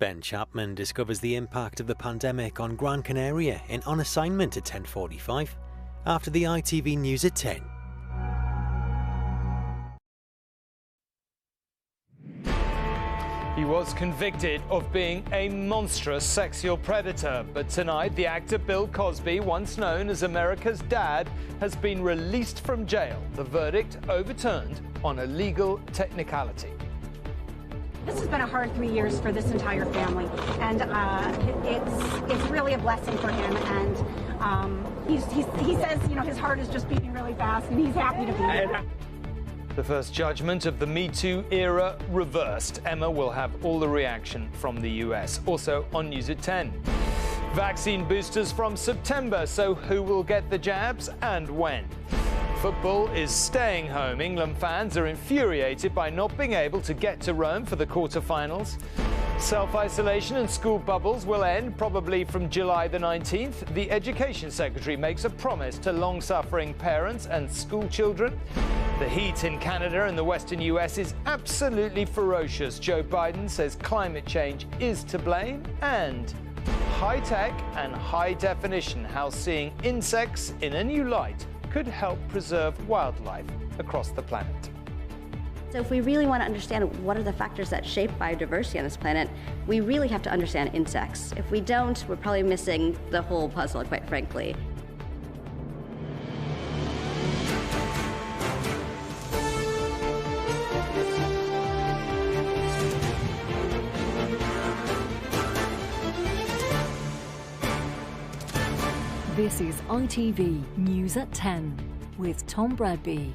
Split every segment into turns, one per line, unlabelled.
Ben Chapman discovers the impact of the pandemic on Gran Canaria in On Assignment at 10:45 after the ITV News at 10.
He was convicted of being a monstrous sexual predator, but tonight the actor Bill Cosby, once known as America's Dad, has been released from jail. The verdict overturned on a legal technicality.
This has been a hard 3 years for this entire family, and it's really a blessing for him. And he says, you know, his heart is just beating really fast, and he's happy to be here.
The first judgment of the Me Too era reversed. Emma will have all the reaction from the US. Also on News at 10. Vaccine boosters from September, so who will get the jabs and when? Football is staying home. England fans are infuriated by not being able to get to Rome for the quarter-finals. Self-isolation and school bubbles will end probably from July the 19th. The Education Secretary makes a promise to long-suffering parents and school children. The heat in Canada and the western US is absolutely ferocious. Joe Biden says climate change is to blame. And high-tech and high-definition, how seeing insects in a new light could help preserve wildlife across the planet.
So if we really want to understand what are the factors that shape biodiversity on this planet, we really have to understand insects. If we don't, we're probably missing the whole puzzle, quite frankly.
This is ITV News at 10 with Tom Bradby.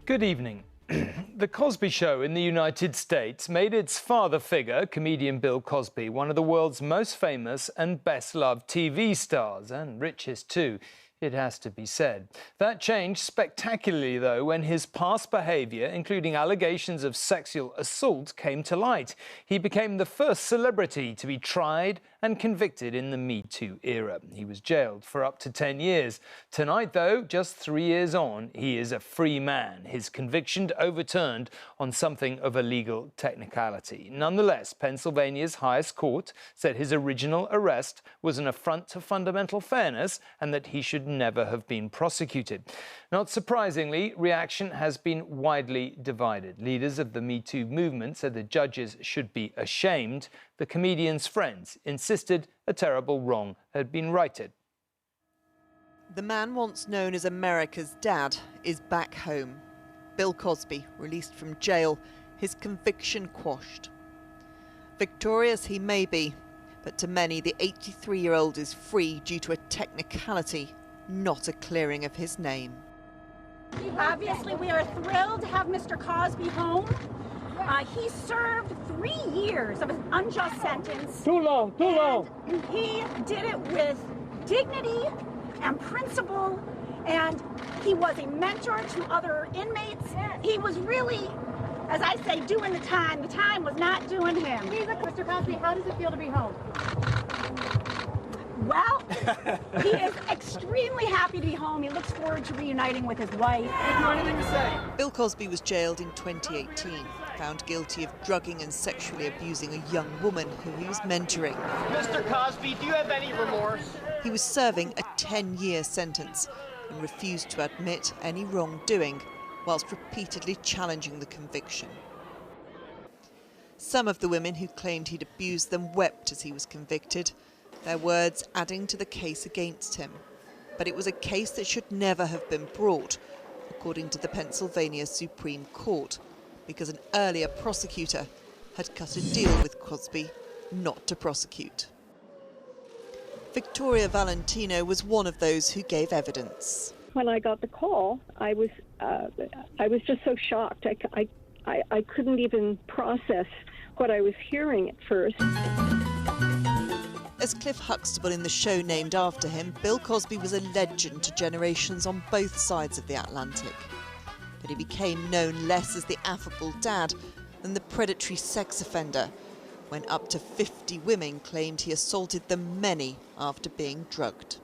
Good evening. The Cosby Show in the United States made its father figure, comedian Bill Cosby, one of the world's most famous and best-loved TV stars, and richest too, it has to be said. That changed spectacularly, though, when his past behaviour, including allegations of sexual assault, came to light. He became the first celebrity to be tried and convicted in the Me Too era. He was jailed for up to 10 years. Tonight, though, just 3 years on, he is a free man. His conviction overturned on something of a legal technicality. Nonetheless, Pennsylvania's highest court said his original arrest was an affront to fundamental fairness and that he should never have been prosecuted. Not surprisingly, reaction has been widely divided. Leaders of the Me Too movement said the judges should be ashamed. The comedian's friends insisted a terrible wrong had been righted.
The man once known as America's Dad is back home. Bill Cosby, released from jail, his conviction quashed. Victorious he may be, but to many the 83-year-old is free due to a technicality, not a clearing of his name.
Obviously, we are thrilled to have Mr. Cosby home. He served 3 years of an unjust sentence.
Too long.
He did it with dignity and principle, and he was a mentor to other inmates. He was really, as I say, doing the time. The time was not doing him.
Mr. Cosby, how does it feel to be home?
Well, he is extremely happy to be home. He looks forward to reuniting with his wife.
Anything to say?
Bill Cosby was jailed in 2018, found guilty of drugging and sexually abusing a young woman who he was mentoring.
Mr. Cosby, do you have any remorse?
He was serving a 10-year sentence and refused to admit any wrongdoing, whilst repeatedly challenging the conviction. Some of the women who claimed he'd abused them wept as he was convicted, their words adding to the case against him. But it was a case that should never have been brought, according to the Pennsylvania Supreme Court, because an earlier prosecutor had cut a deal with Cosby not to prosecute. Victoria Valentino was one of those who gave evidence.
When I got the call, I was just so shocked. I couldn't even process what I was hearing at first.
As Cliff Huxtable in the show named after him, Bill Cosby was a legend to generations on both sides of the Atlantic. But he became known less as the affable dad than the predatory sex offender, when up to 50 women claimed he assaulted them, many after being drugged.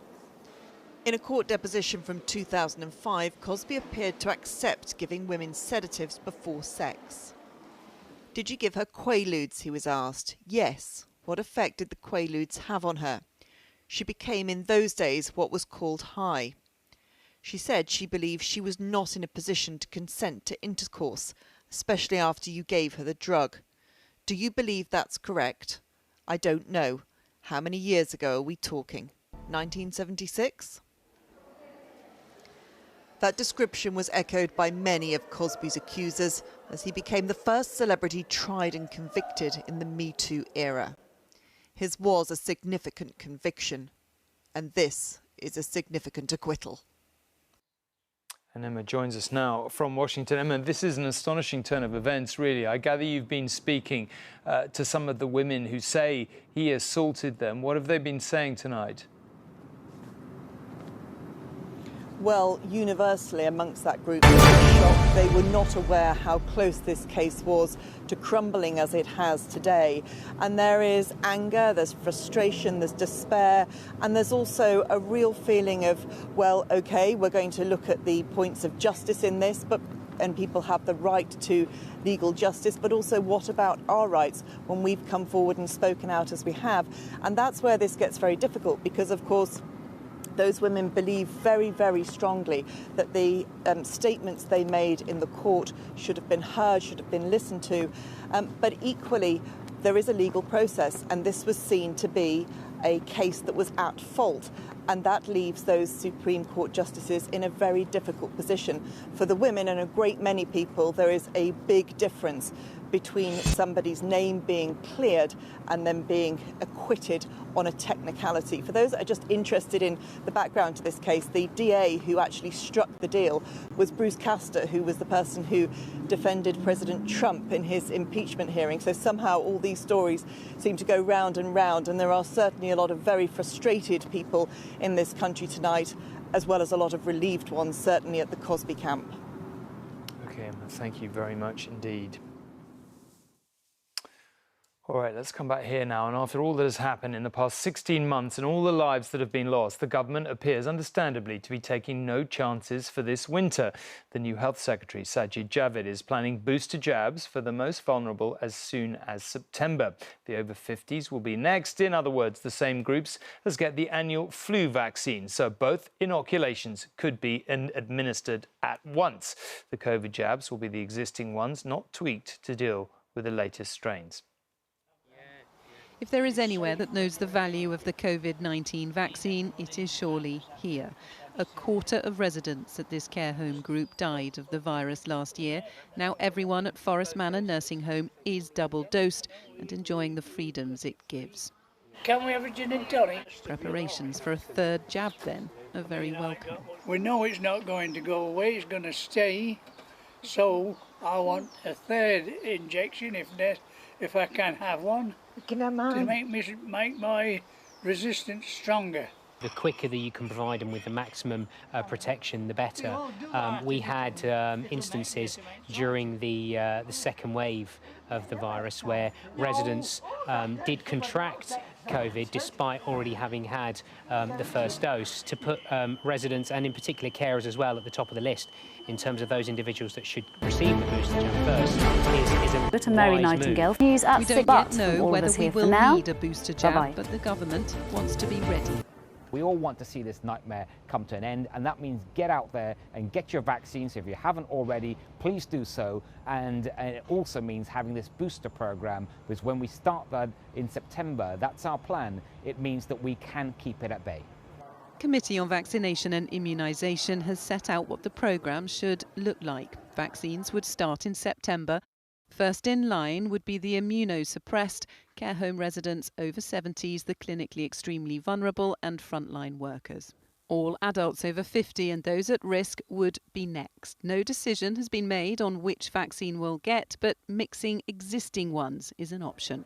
In a court deposition from 2005, Cosby appeared to accept giving women sedatives before sex. Did you give her Quaaludes, he was asked. Yes. What effect did the Quaaludes have on her? She became in those days what was called high. She said she believed she was not in a position to consent to intercourse, especially after you gave her the drug. Do you believe that's correct? I don't know. How many years ago are we talking? 1976? That description was echoed by many of Cosby's accusers as he became the first celebrity tried and convicted in the Me Too era. His was a significant conviction, and this is a significant acquittal.
And Emma joins us now from Washington. Emma, this is an astonishing turn of events, really. I gather you've been speaking to some of the women who say he assaulted them. What have they been saying tonight?
Well, universally amongst that group, they were shocked. They were not aware how close this case was to crumbling as it has today. And there is anger, there's frustration, there's despair, and there's also a real feeling of, well, OK, we're going to look at the points of justice in this, and people have the right to legal justice, but also what about our rights when we've come forward and spoken out as we have? And that's where this gets very difficult because, of course, those women believe very, very strongly that the statements they made in the court should have been heard, should have been listened to. But equally, there is a legal process, and this was seen to be a case that was at fault. And that leaves those Supreme Court justices in a very difficult position. For the women and a great many people, there is a big difference between somebody's name being cleared and then being acquitted on a technicality. For those that are just interested in the background to this case, the DA who actually struck the deal was Bruce Castor, who was the person who defended President Trump in his impeachment hearing. So somehow all these stories seem to go round and round, and there are certainly a lot of very frustrated people in this country tonight, as well as a lot of relieved ones, certainly at the Cosby camp.
OK, Emma, thank you very much indeed. All right, let's come back here now. And after all that has happened in the past 16 months and all the lives that have been lost, the government appears understandably to be taking no chances for this winter. The new Health Secretary, Sajid Javid, is planning booster jabs for the most vulnerable as soon as September. The over 50s will be next. In other words, the same groups as get the annual flu vaccine. So both inoculations could be administered at once. The COVID jabs will be the existing ones, not tweaked to deal with the latest strains.
If there is anywhere that knows the value of the COVID-19 vaccine, it is surely here. A quarter of residents at this care home group died of the virus last year. Now everyone at Forest Manor Nursing Home is double dosed and enjoying the freedoms it gives.
Can we have a gin and tonic?
Preparations for a third jab then are very welcome.
We know it's not going to go away, it's going to stay. So I want a third injection if I can have one. To make my resistance stronger.
The quicker that you can provide them with the maximum protection, the better. We had instances during the second wave of the virus where residents did contract COVID despite already having had the first dose. To put residents and in particular carers as well at the top of the list in terms of those individuals that should receive the booster jab first is a
But Mary Nightingale news at
we don't yet know whether we will need a booster jab, but the government wants to be ready.
We all want to see this nightmare come to an end, and that means get out there and get your vaccines. If you haven't already, please do so. And it also means having this booster program, because when we start that in September, that's our plan. It means that we can keep it at bay.
Committee on Vaccination and Immunisation has set out what the programme should look like. Vaccines would start in September. First in line would be the immunosuppressed, care home residents over 70s, the clinically extremely vulnerable and frontline workers. All adults over 50 and those at risk would be next. No decision has been made on which vaccine we'll get, but mixing existing ones is an option.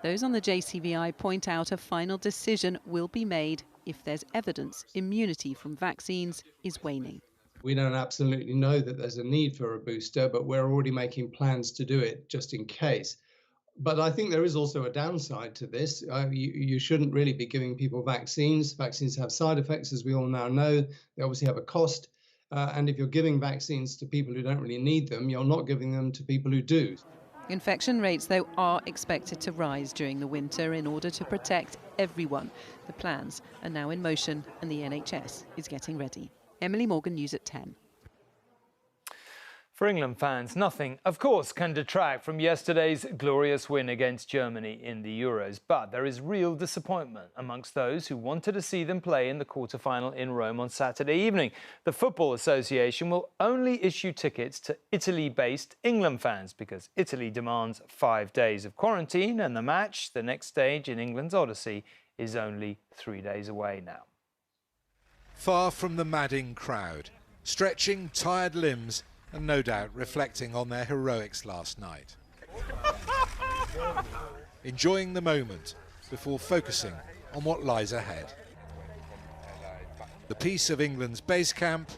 Those on the JCVI point out a final decision will be made if there's evidence immunity from vaccines is waning.
We don't absolutely know that there's a need for a booster, but we're already making plans to do it just in case. But I think there is also a downside to this. You shouldn't really be giving people vaccines. Vaccines have side effects, as we all now know. They obviously have a cost. And if you're giving vaccines to people who don't really need them, you're not giving them to people who do.
Infection rates, though, are expected to rise during the winter in order to protect everyone. The plans are now in motion and the NHS is getting ready. Emily Morgan, News at 10.
For England fans, nothing, of course, can detract from yesterday's glorious win against Germany in the Euros. But there is real disappointment amongst those who wanted to see them play in the quarter-final in Rome on Saturday evening. The Football Association will only issue tickets to Italy-based England fans because Italy demands 5 days of quarantine, and the match, the next stage in England's odyssey, is only 3 days away now.
Far from the madding crowd, stretching tired limbs and no doubt reflecting on their heroics last night. Enjoying the moment before focusing on what lies ahead. The peace of England's base camp,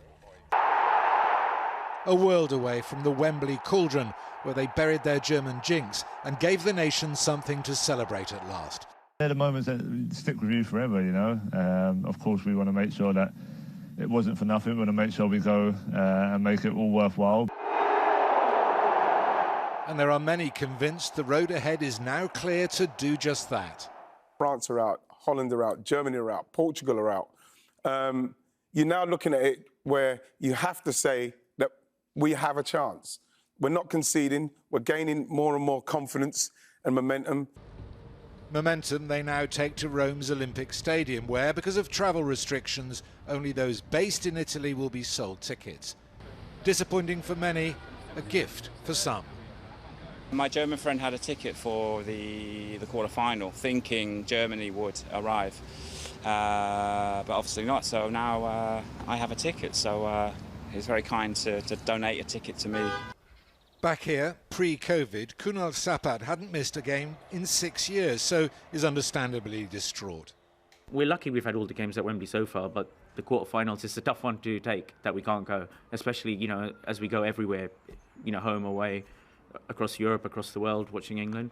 a world away from the Wembley cauldron where they buried their German jinx and gave the nation something to celebrate at last.
They're the moments that stick with you forever, you know. Of course, we want to make sure that it wasn't for nothing. We want to make sure we go and make it all worthwhile.
And there are many convinced the road ahead is now clear to do just that.
France are out, Holland are out, Germany are out, Portugal are out. You're now looking at it where you have to say that we have a chance. We're not conceding, we're gaining more and more confidence and momentum.
Momentum they now take to Rome's Olympic Stadium, where, because of travel restrictions, only those based in Italy will be sold tickets. Disappointing for many, a gift for some.
My German friend had a ticket for the quarter-final, thinking Germany would arrive, but obviously not. So now I have a ticket, so he's very kind to donate a ticket to me.
Back here, pre-COVID, Kunal Sapat hadn't missed a game in 6 years, so is understandably distraught.
We're lucky we've had all the games at Wembley so far, but the quarterfinals is a tough one to take, that we can't go, especially, you know, as we go everywhere, you know, home, away, across Europe, across the world, watching England.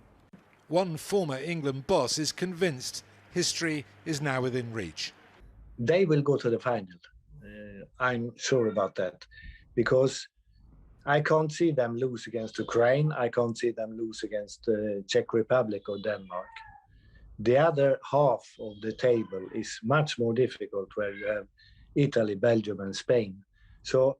One former England boss is convinced history is now within reach.
They will go to the final. I'm sure about that, because I can't see them lose against Ukraine. I can't see them lose against the Czech Republic or Denmark. The other half of the table is much more difficult, where you have Italy, Belgium and Spain. So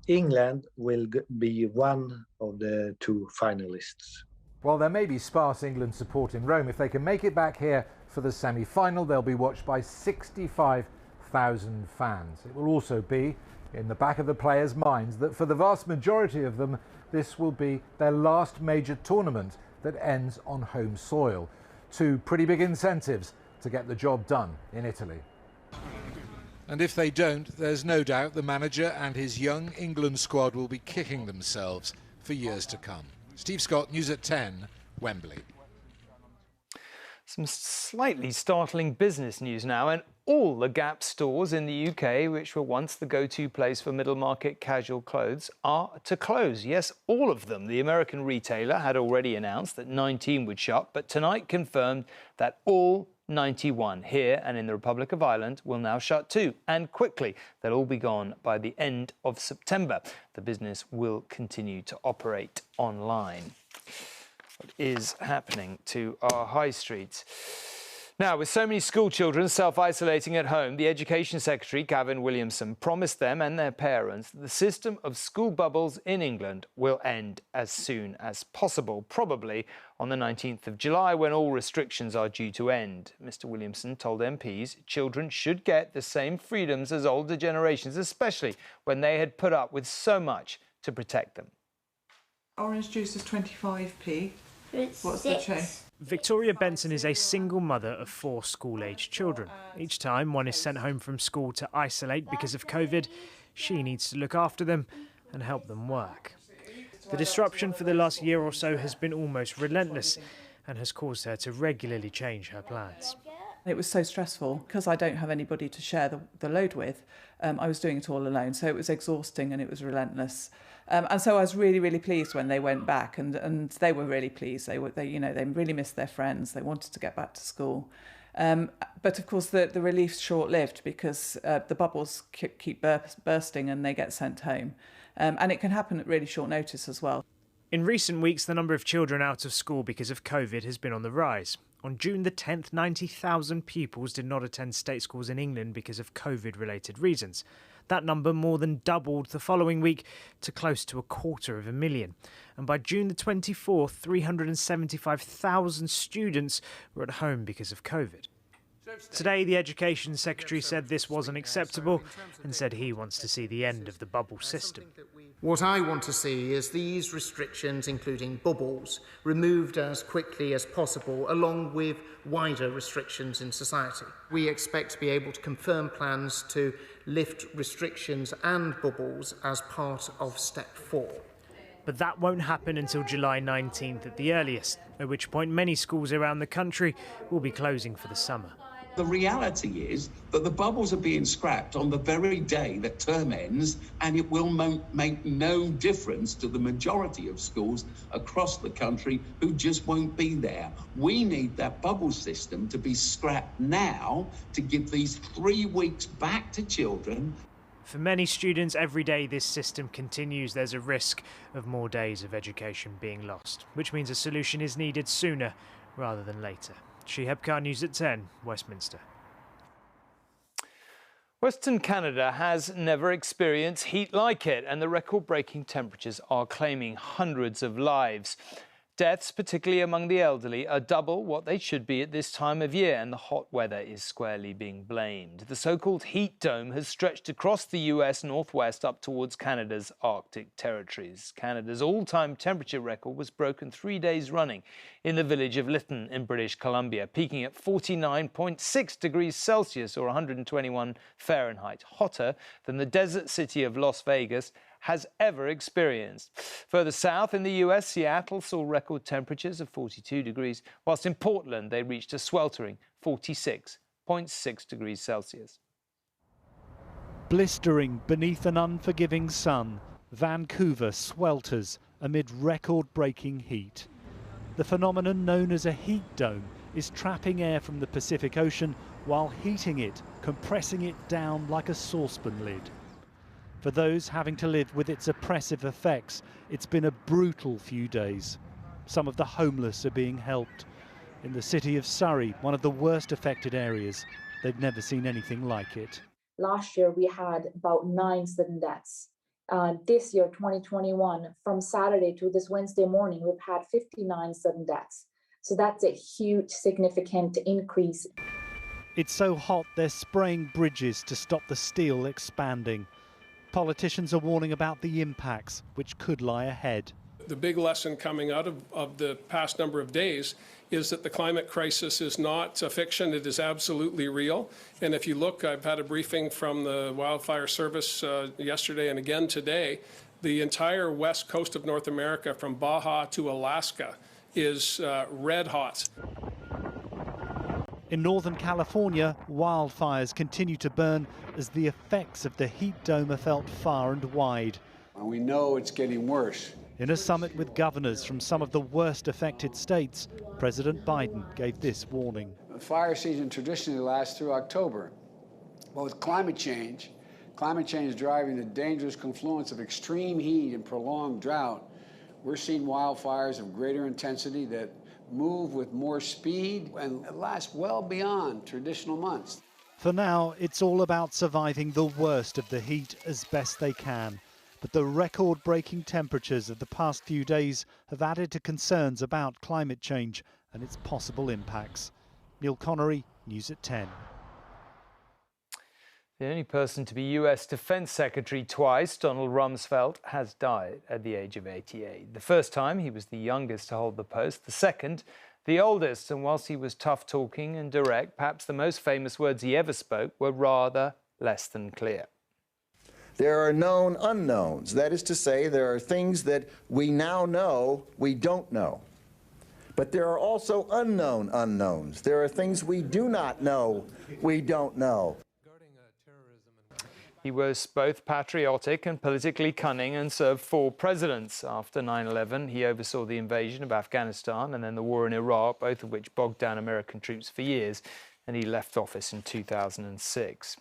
England will be one of the two finalists.
While there may be sparse England support in Rome, if they can make it back here for the semi-final, they'll be watched by 65,000 fans. It will also be in the back of the players' minds that for the vast majority of them, this will be their last major tournament that ends on home soil. Two pretty big incentives to get the job done in Italy.
And if they don't, there's no doubt the manager and his young England squad will be kicking themselves for years to come. Steve Scott, News at 10, Wembley.
Some slightly startling business news now, and all the Gap stores in the UK, which were once the go-to place for middle-market casual clothes, are to close. Yes, all of them. The American retailer had already announced that 19 would shut, but tonight confirmed that all 91 here and in the Republic of Ireland will now shut too, and quickly. They'll all be gone by the end of September. The business will continue to operate online. What is happening to our high streets? Now, with so many school children self-isolating at home, the Education Secretary, Gavin Williamson, promised them and their parents that the system of school bubbles in England will end as soon as possible, probably on the 19th of July, when all restrictions are due to end. Mr. Williamson told MPs children should get the same freedoms as older generations, especially when they had put up with so much to protect them.
Orange juice is 25p. What's the change?
Victoria Benson is a single mother of 4 school-aged children. Each time one is sent home from school to isolate because of COVID, she needs to look after them and help them work. The disruption for the last year or so has been almost relentless and has caused her to regularly change her plans.
It was so stressful because I don't have anybody to share the load with. I was doing it all alone, so it was exhausting and it was relentless. And so I was really, really pleased when they went back, and they were really pleased. They really missed their friends. They wanted to get back to school. But of course, the relief's short-lived because the bubbles keep bursting and they get sent home. And it can happen at really short notice as well.
In recent weeks, the number of children out of school because of COVID has been on the rise. On June the 10th, 90,000 pupils did not attend state schools in England because of COVID-related reasons. That number more than doubled the following week to close to 250,000. And by June the 24th, 375,000 students were at home because of COVID. Today, the Education Secretary said this wasn't acceptable and said he wants to see the end of the bubble system.
What I want to see is these restrictions, including bubbles, removed as quickly as possible, along with wider restrictions in society. We expect to be able to confirm plans to lift restrictions and bubbles as part of step 4.
But that won't happen until July 19th at the earliest, at which point many schools around the country will be closing for the summer.
The reality is that the bubbles are being scrapped on the very day that term ends, and it will make no difference to the majority of schools across the country who just won't be there. We need that bubble system to be scrapped now to give these 3 weeks back to children.
For many students, every day this system continues, there's a risk of more days of education being lost, which means a solution is needed sooner rather than later. Shihab Khan, News at 10, Westminster.
Western Canada has never experienced heat like it, and the record-breaking temperatures are claiming hundreds of lives. Deaths, particularly among the elderly, are double what they should be at this time of year, and the hot weather is squarely being blamed. The so-called heat dome has stretched across the US northwest up towards Canada's Arctic territories. Canada's all-time temperature record was broken 3 days running in the village of Lytton in British Columbia, peaking at 49.6 degrees Celsius or 121 Fahrenheit, hotter than the desert city of Las Vegas has ever experienced. Further south in the US, Seattle saw record temperatures of 42 degrees, whilst in Portland they reached a sweltering 46.6 degrees Celsius.
Blistering beneath an unforgiving sun, Vancouver swelters amid record-breaking heat. The phenomenon known as a heat dome is trapping air from the Pacific Ocean while heating it, compressing it down like a saucepan lid. For those having to live with its oppressive effects, it's been a brutal few days. Some of the homeless are being helped. In the city of Surrey, one of the worst affected areas, they've never seen anything like it.
Last year, we had about 9 sudden deaths. This year, 2021, from Saturday to this Wednesday morning, we've had 59 sudden deaths. So that's a huge, significant increase.
It's so hot, they're spraying bridges to stop the steel expanding. Politicians are warning about the impacts which could lie ahead.
The big lesson coming out of the past number of days is that the climate crisis is not a fiction, it is absolutely real. And if you look, I've had a briefing from the Wildfire Service yesterday and again today. The entire west coast of North America, from Baja to Alaska, is red hot.
In Northern California, wildfires continue to burn as the effects of the heat dome are felt far and wide.
We know it's getting worse.
In a summit with governors from some of the worst affected states, President Biden gave this warning.
The fire season traditionally lasts through October. But with climate change driving the dangerous confluence of extreme heat and prolonged drought, we're seeing wildfires of greater intensity that move with more speed and last well beyond traditional months.
For now, it's all about surviving the worst of the heat as best they can. But the record-breaking temperatures of the past few days have added to concerns about climate change and its possible impacts. Neil Connery, News at 10.
The only person to be US Defense Secretary twice, Donald Rumsfeld, has died at the age of 88. The first time, he was the youngest to hold the post. The second, the oldest. And whilst he was tough-talking and direct, perhaps the most famous words he ever spoke were rather less than clear.
There are known unknowns. That is to say, there are things that we now know we don't know. But there are also unknown unknowns. There are things we do not know we don't know.
He was both patriotic and politically cunning and served 4 presidents. After 9/11, he oversaw the invasion of Afghanistan and then the war in Iraq, both of which bogged down American troops for years, and he left office in 2006.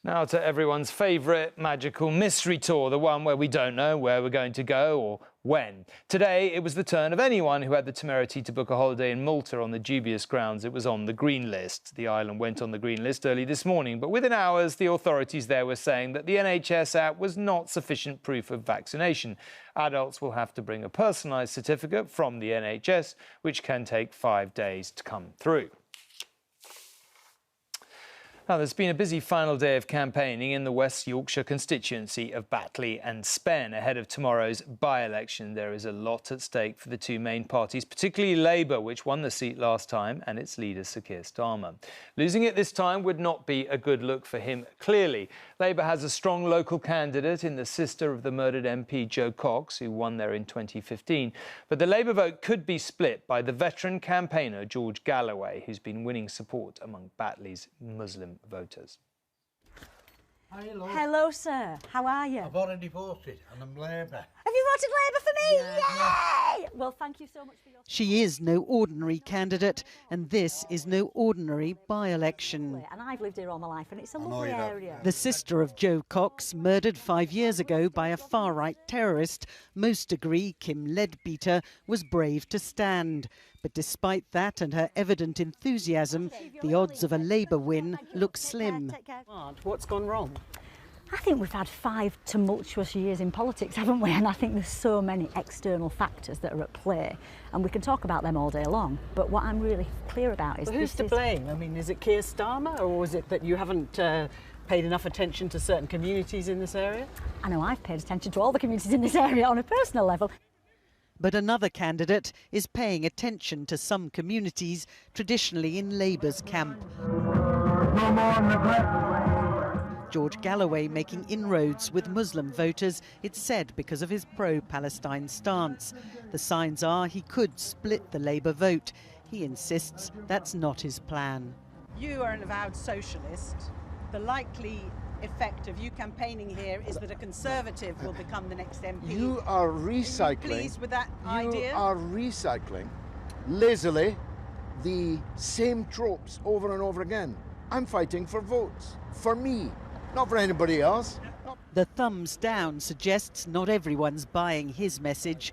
Now to everyone's favourite magical mystery tour, the one where we don't know where we're going to go or when. Today, it was the turn of anyone who had the temerity to book a holiday in Malta on the dubious grounds it was on the green list. The island went on the green list early this morning, but within hours, the authorities there were saying that the NHS app was not sufficient proof of vaccination. Adults will have to bring a personalised certificate from the NHS, which can take 5 days to come through. Now, there's been a busy final day of campaigning in the West Yorkshire constituency of Batley and Spen. Ahead of tomorrow's by-election, there is a lot at stake for the two main parties, particularly Labour, which won the seat last time, and its leader, Sir Keir Starmer. Losing it this time would not be a good look for him, clearly. Labour has a strong local candidate in the sister of the murdered MP, Jo Cox, who won there in 2015. But the Labour vote could be split by the veteran campaigner, George Galloway, who's been winning support among Batley's Muslim voters.
Hello. Hello, sir. How are you?
I've already voted and I'm Labour.
Have you voted Labour for me?
Yeah.
Yay! Well, thank you so much for your...
She is no ordinary candidate, and this is no ordinary by-election.
And I've lived here all my life, and it's a lovely area.
The sister of Jo Cox, murdered 5 years ago by a far-right terrorist, most agree Kim Leadbeater was brave to stand. But despite that and her evident enthusiasm, the odds of a Labour win look slim. What's gone wrong?
I think we've had 5 tumultuous years in politics, haven't we? And I think there's so many external factors that are at play, and we can talk about them all day long. But what I'm really clear about is...
Well, who's to blame? I mean, is it Keir Starmer, or is it that you haven't paid enough attention to certain communities in this area?
I know I've paid attention to all the communities in this area on a personal level.
But another candidate is paying attention to some communities traditionally in Labour's camp. George Galloway making inroads with Muslim voters, it's said because of his pro-Palestine stance. The signs are he could split the Labour vote. He insists that's not his plan.
You are an avowed socialist. The likely effect of you campaigning here is that a Conservative will become the next MP.
You are recycling.
Are you pleased with that idea?
You are recycling lazily the same tropes over and over again. I'm fighting for votes, for me, not for anybody else.
The thumbs down suggests not everyone's buying his message.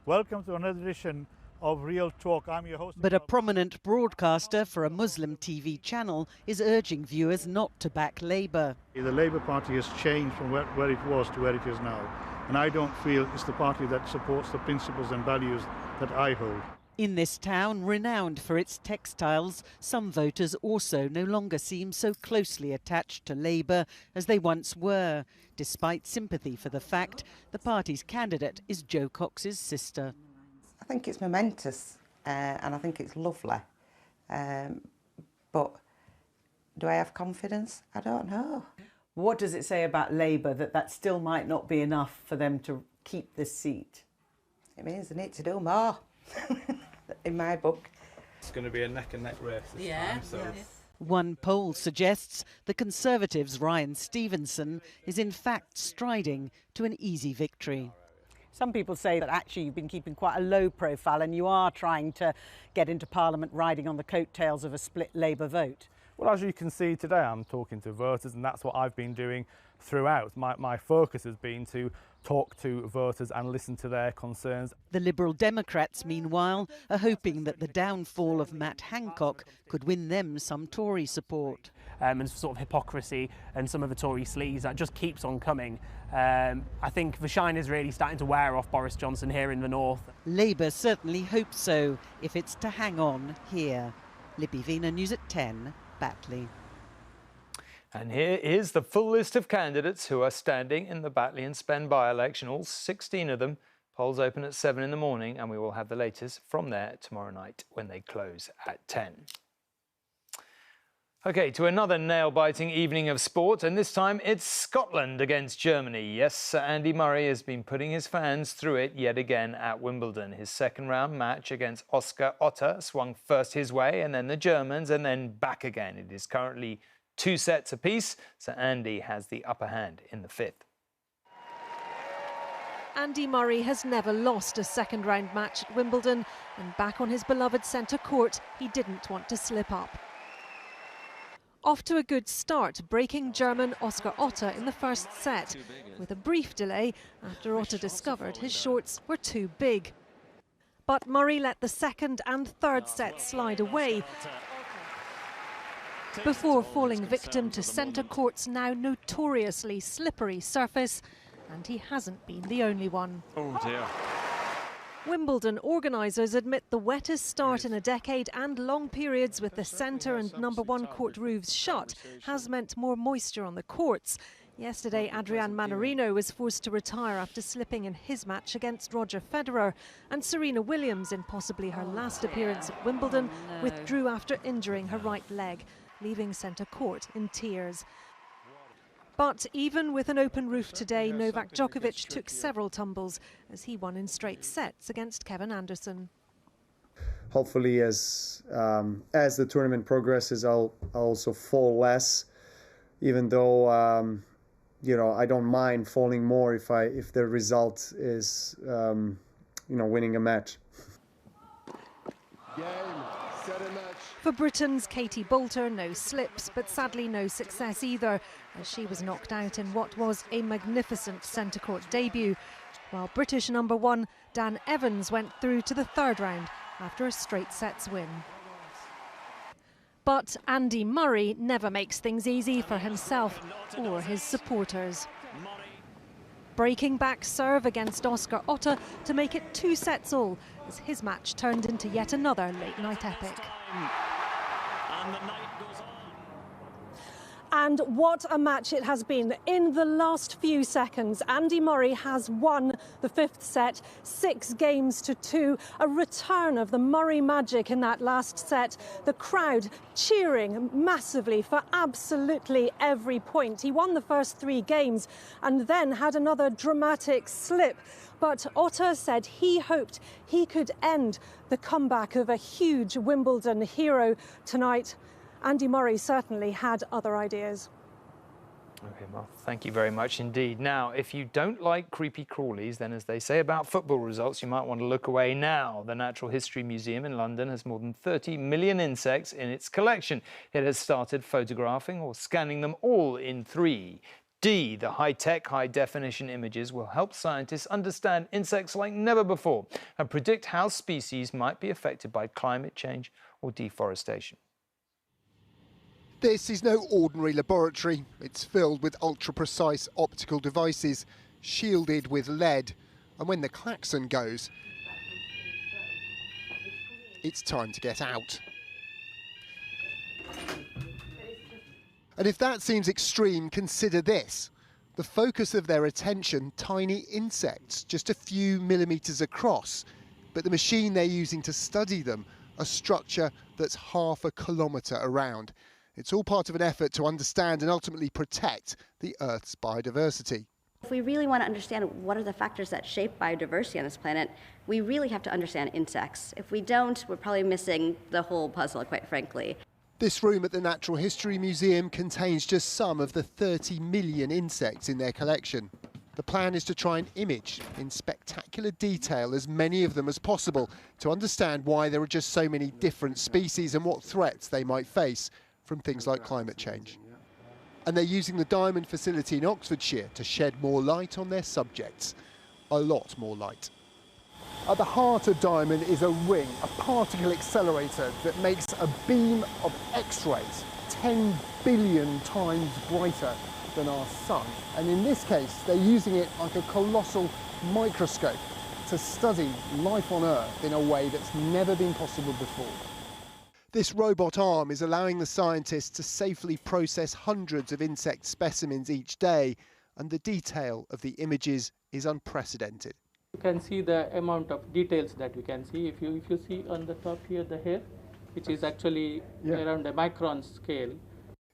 Welcome to another edition of Real Talk. I'm your host.
But a prominent broadcaster for a Muslim TV channel is urging viewers not to back Labour.
The Labour Party has changed from where it was to where it is now. And I don't feel it's the party that supports the principles and values that I hold.
In this town, renowned for its textiles, some voters also no longer seem so closely attached to Labour as they once were, despite sympathy for the fact the party's candidate is Jo Cox's sister.
I think it's momentous and I think it's lovely. But do I have confidence? I don't know.
What does it say about Labour that still might not be enough for them to keep this seat?
It means they need to do more, in my book.
It's going to be a neck-and-neck race this time. So.
Yes. One poll suggests the Conservatives' Ryan Stevenson is in fact striding to an easy victory.
Some people say that actually you've been keeping quite a low profile and you are trying to get into Parliament riding on the coattails of a split Labour vote.
Well, as you can see today, I'm talking to voters, and that's what I've been doing throughout. My focus has been to talk to voters and listen to their concerns.
The Liberal Democrats, meanwhile, are hoping that the downfall of Matt Hancock could win them some Tory support.
And sort of hypocrisy and some of the Tory sleaze that just keeps on coming. I think the shine is really starting to wear off Boris Johnson here in the north.
Labour certainly hopes so, if it's to hang on here. Libby Vina, News at 10, Batley.
And here is the full list of candidates who are standing in the Batley and Spen by-election, all 16 of them. Polls open at 7 in the morning, and we will have the latest from there tomorrow night when they close at 10. OK, to another nail-biting evening of sport, and this time it's Scotland against Germany. Yes, Sir Andy Murray has been putting his fans through it yet again at Wimbledon. His second-round match against Oscar Otter swung first his way, and then the Germans, and then back again. It is currently 2 sets apiece, so Andy has the upper hand in the 5th.
Andy Murray has never lost a second-round match at Wimbledon, and back on his beloved centre court, he didn't want to slip up. Off to a good start, breaking German Oskar Otte in the first set, with a brief delay after Otte discovered his shorts were too big. But Murray let the second and third sets slide away before falling victim to centre court's now notoriously slippery surface, and he hasn't been the only one.
Oh dear.
Wimbledon organisers admit the wettest start in a decade and long periods with the centre and #1 court roofs shut has meant more moisture on the courts. Yesterday, Adrian Mannarino was forced to retire after slipping in his match against Roger Federer, and Serena Williams, in possibly her last appearance at Wimbledon, withdrew after injuring her right leg, leaving centre court in tears. But even with an open roof today, Novak Djokovic took several tumbles as he won in straight sets against Kevin Anderson.
Hopefully, as the tournament progresses, I'll also fall less, even though I don't mind falling more if the result is winning a match.
For Britain's Katie Boulter, no slips, but sadly no success either, as she was knocked out in what was a magnificent centre court debut, while British #1 Dan Evans went through to the third round after a straight sets win. But Andy Murray never makes things easy for himself or his supporters. Breaking back serve against Oskar Otte to make it 2 sets all, as his match turned into yet another late-night epic. And what a match it has been. In the last few seconds, Andy Murray has won the 5th set, 6-2. A return of the Murray magic in that last set. The crowd cheering massively for absolutely every point. He won the first 3 games and then had another dramatic slip. But Otte said he hoped he could end the comeback of a huge Wimbledon hero tonight. Andy Murray certainly had other ideas.
OK, well, thank you very much indeed. Now, if you don't like creepy crawlies, then as they say about football results, you might want to look away now. The Natural History Museum in London has more than 30 million insects in its collection. It has started photographing or scanning them all in 3D. The high-tech, high-definition images will help scientists understand insects like never before and predict how species might be affected by climate change or deforestation.
This is no ordinary laboratory. It's filled with ultra-precise optical devices, shielded with lead. And when the klaxon goes, it's time to get out. And if that seems extreme, consider this. The focus of their attention, tiny insects, just a few millimetres across. But the machine they're using to study them, a structure that's half a kilometre around. It's all part of an effort to understand and ultimately protect the Earth's biodiversity.
If we really want to understand what are the factors that shape biodiversity on this planet, we really have to understand insects. If we don't, we're probably missing the whole puzzle, quite frankly.
This room at the Natural History Museum contains just some of the 30 million insects in their collection. The plan is to try and image in spectacular detail as many of them as possible to understand why there are just so many different species and what threats they might face from things like climate change. And they're using the Diamond facility in Oxfordshire to shed more light on their subjects. A lot more light. At the heart of Diamond is a ring, a particle accelerator that makes a beam of X-rays 10 billion times brighter than our sun. And in this case, they're using it like a colossal microscope to study life on Earth in a way that's never been possible before. This robot arm is allowing the scientists to safely process hundreds of insect specimens each day, and the detail of the images is unprecedented.
You can see the amount of details that we can see. If you see on the top here the hair, which is actually around a micron scale.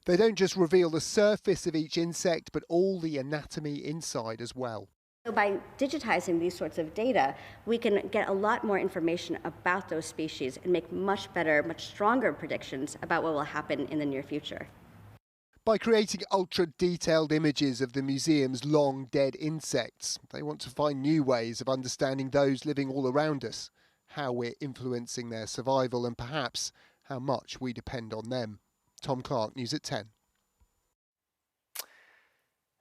They don't just reveal the surface of each insect, but all the anatomy inside as well.
So by digitizing these sorts of data, we can get a lot more information about those species and make much better, much stronger predictions about what will happen in the near future.
By creating ultra-detailed images of the museum's long-dead insects, they want to find new ways of understanding those living all around us, how we're influencing their survival and perhaps how much we depend on them. Tom Clark, News at 10.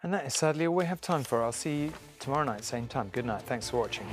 And that is sadly all we have time for. I'll see you tomorrow night, same time. Good night. Thanks for watching.